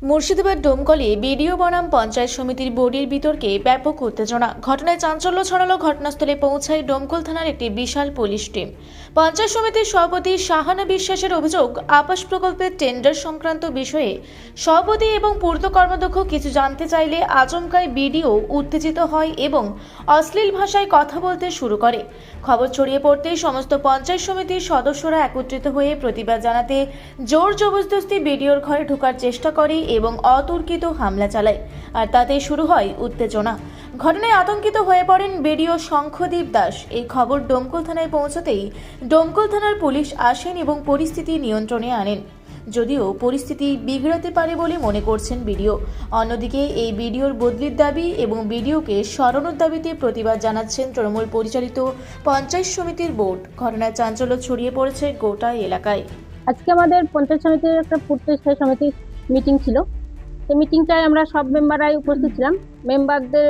Murshidabad ডোমকলে BDO বনাম পঞ্চায়েত সমিতির বোর্ডের বিতর্কে ব্যাপক উত্তেজনা। ঘটনায় চাঞ্চল্য ছড়ালো। ঘটনাস্থলে পৌঁছায় ডোমকল থানার একটি বিশাল পুলিশ টিম। পঞ্চায়েত সমিতির সভাপতি শাহানা বিশ্বাসের অভিযোগ, আবাস প্রকল্পের টেন্ডার সংক্রান্ত বিষয়ে সভাপতি এবং পূর্ত কর্মাধ্যক্ষ কিছু জানতে চাইলে আচমকাই বিডিও উত্তেজিত হয় এবং অশ্লীল ভাষায় কথা বলতে শুরু করে। খবর ছড়িয়ে পড়তেই সমস্ত পঞ্চায়েত সমিতির সদস্যরা একত্রিত হয়ে প্রতিবাদ জানাতে জোর জবরদস্তি বিডিওর ঘরে ঢোকার চেষ্টা করে এবং অতর্কিত হামলা চালায়, আর তাতে শুরু হয় উত্তেজনা। ঘটনায় আতঙ্কিত হয়ে পড়েন বিডিও শঙ্খদীপ দাস। এই খবর ডোমকল থানায় পৌঁছতেই ডোমকল থানার পুলিশ আসেন এবং পরিস্থিতি নিয়ন্ত্রণে আনেন, যদিও পরিস্থিতি বিগড়াতে পারে বলে মনে করছেন বিডিও। অন্যদিকে এই বিডিওর বদলির দাবি এবং বিডিওকে সরানোর দাবিতে প্রতিবাদ জানাচ্ছেন তৃণমূল পরিচালিত পঞ্চায়েত সমিতির বোর্ড। ঘটনায় চাঞ্চল্য ছড়িয়ে পড়েছে গোটা এলাকায়। আজকে আমাদের পঞ্চায়েত সমিতির একটা পূর্ত স্থায়ী সমিতির মিটিং ছিল। সেই মিটিংটায় আমরা সব মেম্বাররাই উপস্থিত ছিলাম। মেম্বারদের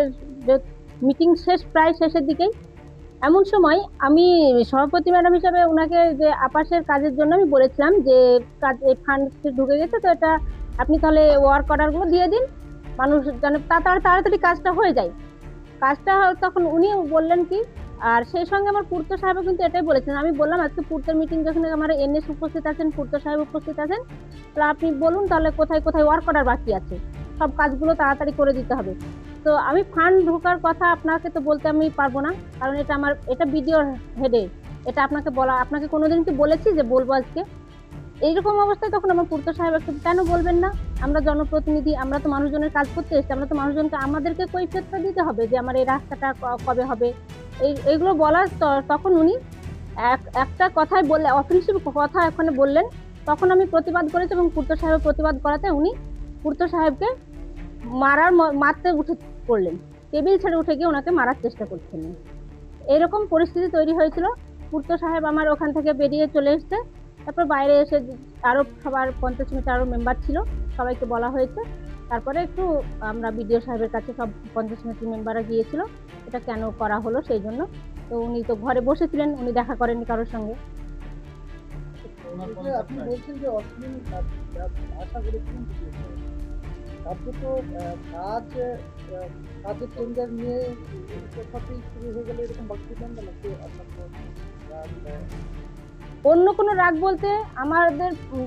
মিটিং প্রায় শেষের দিকেই এমন সময় আমি সভাপতি ম্যাডাম হিসাবে ওনাকে যে আবাসের কাজের জন্য আমি বলেছিলাম যে কাজ এই ফান্ড ঢুকে গেছে, তো এটা আপনি তাহলে ওয়ার্ক অর্ডারগুলো দিয়ে দিন, মানুষ যেন তাড়াতাড়ি কাজটা হয়ে যায়। তখন উনি বললেন কি, আর সেই সঙ্গে আমার পূর্ত সাহেব কিন্তু এটাই বলেছেন। আমি বললাম আজকে পূর্তের মিটিং যেখানে আমার এনএস উপস্থিত আছেন, পূর্ত সাহেব উপস্থিত আছেন, তাহলে আপনি বলুন তাহলে কোথায় কোথায় ওয়ার্ক অর্ডার বাকি আছে, সব কাজগুলো তাড়াতাড়ি করে দিতে হবে। তো আমি ফান্ড ঢোকার কথা আপনাকে তো বলতে আমি পারবো না, কারণ এটা বিডিওর হেডে, এটা আপনাকে কোনোদিন কি বলেছি যে বলবো আজকে? এইরকম অবস্থায় তখন আমার পূর্ত সাহেব একটু, কেন বলবেন না, আমরা জনপ্রতিনিধি, আমরা তো মানুষজনের কাজ করতে এসেছি, আমরা তো মানুষজনকে আমাদেরকে কৈফিয়তটা দিতে হবে যে আমার এই রাস্তাটা কবে হবে, এইগুলো বলার। তখন উনি একটা কথাই বললে, অফেন্সিভ কথা ওখানে বললেন। তখন আমি প্রতিবাদ করেছি এবং পূর্ত সাহেব প্রতিবাদ করাতে উনি পূর্ত সাহেবকে মারতে উঠে পড়লেন, টেবিল ছেড়ে উঠে গিয়ে ওনাকে মারার চেষ্টা করছিলেন। এরকম পরিস্থিতি তৈরি হয়েছিল। পূর্ত সাহেব আমার ওখান থেকে বেরিয়ে চলে এসছে। তারপর বাইরে এসে আরও সবার পঞ্চায়েত সমিতির আরও মেম্বার ছিল, সবাইকে বলা হয়েছে। তারপরে একটু আমরা বিডিও সাহেবের কাছে সব পঞ্চায়েত সমিতির মেম্বাররা গিয়েছিল এটা কেন করা হলো সেই জন্য। তো উনি তো ঘরে বসেছিলেন, উনি দেখা করেননি কারোর সঙ্গে। আপনি বলছেন যে অশ্লীল ভাষা করেছিলেন, তো কাজের টেন্ডার নিয়ে সবই শুরু হয়ে গেলে এরকম বক্তব্য নাকি অন্য কোনো রাগ বলতে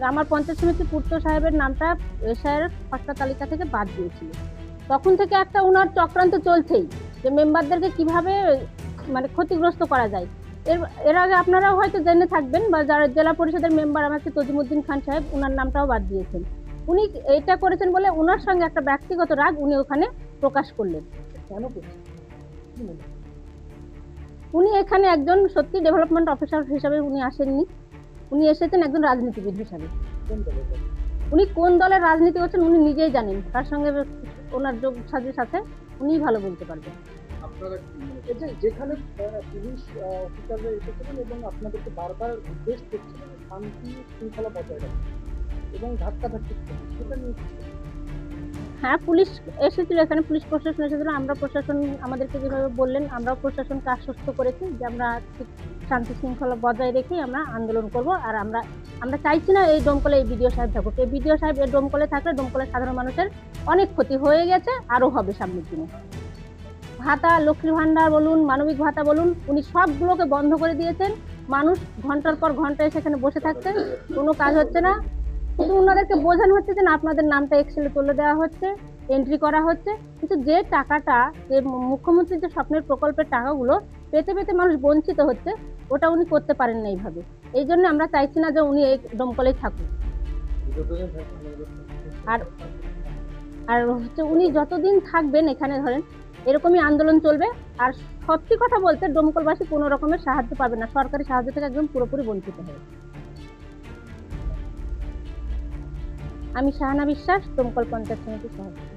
আমার পঞ্চায়েত সমিতি পূর্ত সাহেবের নামটা এসআইয়ের খসড়া তালিকা থেকে বাদ দিয়েছিল। তখন থেকে একটা ওনার চক্রান্ত চলছেই যে মেম্বারদেরকে কিভাবে মানে ক্ষতিগ্রস্ত করা যায়। এর আগে আপনারাও হয়তো জেনে থাকবেন, বা যারা জেলা পরিষদের মেম্বার আমাকে তজিমুদ্দিন খান সাহেব, ওনার নামটাও বাদ দিয়েছেন। উনি এটা করেছেন বলে ওনার সঙ্গে একটা ব্যক্তিগত রাগ উনি ওখানে প্রকাশ করলেন। কেন করছেন? উনি এখানে একজন সত্যি ডেভেলপমেন্ট অফিসার হিসাবে উনি আসেননি, উনি এসেছেন একজন রাজনীতিবিদ হিসাবে। উনি কোন দলের রাজনীতি করছেন উনি নিজেই জানেন, তার সঙ্গে ওনার যোগ সাজের সাথে উনিই ভালো বলতে পারবেন। যেখানে পুলিশ অফিসাররা এসেছিলেন এবং আপনাদেরকে বারবার নির্দেশ করছিলেন শান্তি শৃঙ্খলা বজায় রাখতে এবং ধাক্কাধাক্কি সেটা নিয়ে, হ্যাঁ পুলিশ এসেছিল, এখানে পুলিশ প্রশাসন এসেছিল। আমরা প্রশাসন আমাদেরকে যেভাবে বললেন, আমরাও প্রশাসনকে আশ্বস্ত করেছি যে আমরা ঠিক শান্তি শৃঙ্খলা বজায় রেখেই আমরা আন্দোলন করব। আর আমরা চাইছি না এই ডোমকলে এই বিডিও সাহেব থাকুক। এই বিডিও সাহেব এই ডোমকলে থাকলে ডোমকলের সাধারণ মানুষের অনেক ক্ষতি হয়ে গেছে, আরও হবে সামনের দিনে। ভাতা, লক্ষ্মীর ভাণ্ডার বলুন, মানবিক ভাতা বলুন, উনি সবগুলোকে বন্ধ করে দিয়েছেন। মানুষ ঘন্টার পর ঘন্টা সেখানে বসে থাকছেন, কোনো কাজ হচ্ছে না। কিন্তু ওনাদেরকে বোঝানো হচ্ছে যে না, আপনাদের নামটা এক্সেলে তুলে দেওয়া হচ্ছে, এন্ট্রি করা হচ্ছে, কিন্তু যে টাকাটা, যে মুখ্যমন্ত্রীর যে স্বপ্নের প্রকল্পের টাকাগুলো পেতে পেতে মানুষ বঞ্চিত হচ্ছে, ওটা উনি করতে পারেন না এইভাবে। এই জন্য আমরা চাইছি না যে উনি এই ডোমকলেই থাকুন। আর আর হচ্ছে উনি যতদিন থাকবেন এখানে, ধরেন এরকমই আন্দোলন চলবে। আর সত্যি কথা বলতে ডোমকলবাসী কোনো রকমের সাহায্য পাবে না, সরকারি সাহায্য থেকে একদম পুরোপুরি বঞ্চিত হবে। আমি শাহানা বিশ্বাস, ডোমকল পঞ্চায়েত সমিতির সভাপতি।